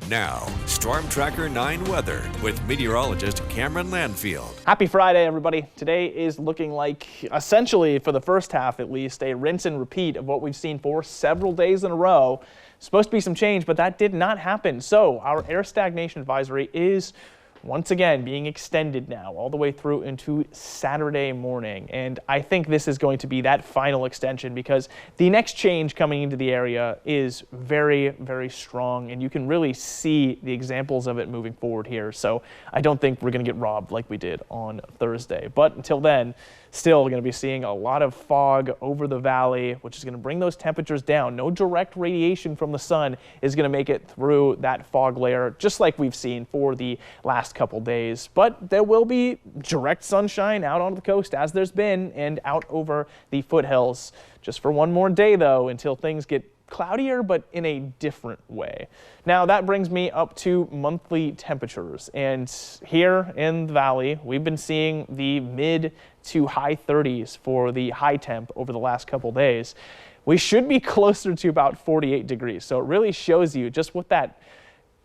Now, Storm Tracker 9 weather with meteorologist Cameron Landfield. Happy Friday, everybody. Today is looking like, essentially, for the first half at least, a rinse and repeat of what we've seen for several days in a row. Supposed to be some change, but that did not happen. So our air stagnation advisory is once again being extended now all the way through into Saturday morning. And I think this is going to be that final extension because the next change coming into the area is very, very strong. And you can really see the examples of it moving forward here. So I don't think we're going to get robbed like we did on Thursday. But until then, still going to be seeing a lot of fog over the valley, which is going to bring those temperatures down. No direct radiation from the sun is going to make it through that fog layer, just like we've seen for the last couple days. But there will be direct sunshine out onto the coast, as there's been, and out over the foothills. Just for one more day, though, until things get cloudier, but in a different way. Now that brings me up to monthly temperatures, and here in the valley we've been seeing the mid to high 30s for the high temp over the last couple days. We should be closer to about 48 degrees, so it really shows you just what that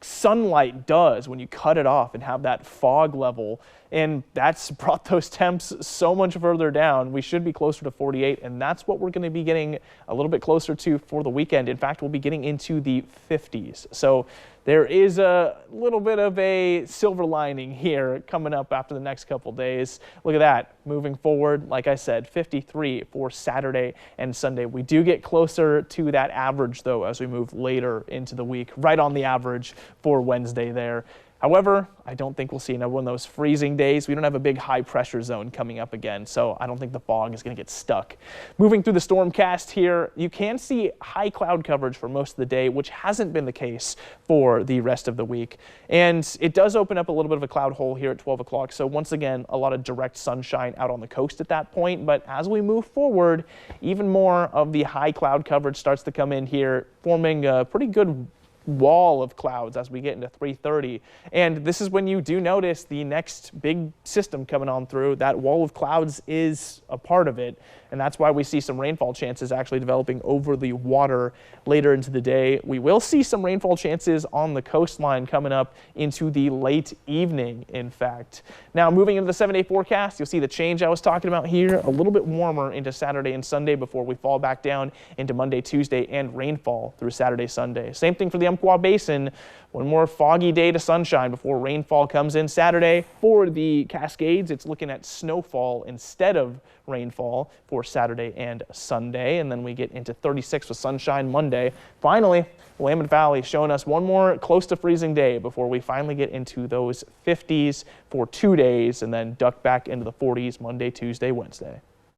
sunlight does when you cut it off and have that fog level, and that's brought those temps so much further down. We should be closer to 48, and that's what we're going to be getting a little bit closer to for the weekend. In fact, we'll be getting into the 50s. So there is a little bit of a silver lining here coming up after the next couple days. Look at that. Moving forward, like I said, 53 for Saturday and Sunday. We do get closer to that average, though, as we move later into the week, right on the average for Wednesday there. However, I don't think we'll see another one of those freezing days. We don't have a big high pressure zone coming up again, so I don't think the fog is going to get stuck. Moving through the stormcast here, you can see high cloud coverage for most of the day, which hasn't been the case for the rest of the week. And it does open up a little bit of a cloud hole here at 12 o'clock, so once again, a lot of direct sunshine out on the coast at that point. But as we move forward, even more of the high cloud coverage starts to come in here, forming a pretty good wall of clouds as we get into 3:30. And this is when you do notice the next big system coming on through. That wall of clouds is a part of it, and that's why we see some rainfall chances actually developing over the water later into the day. We will see some rainfall chances on the coastline coming up into the late evening, in fact. Now moving into the 7-day forecast, you'll see the change I was talking about here, a little bit warmer into Saturday and Sunday before we fall back down into Monday, Tuesday, and rainfall through Saturday, Sunday. Same thing for the Umpqua Basin. One more foggy day to sunshine before rainfall comes in Saturday. For the Cascades, it's looking at snowfall instead of rainfall for Saturday and Sunday. And then we get into 36 with sunshine Monday. Finally, Willamette Valley showing us one more close to freezing day before we finally get into those 50s for 2 days and then duck back into the 40s Monday, Tuesday, Wednesday.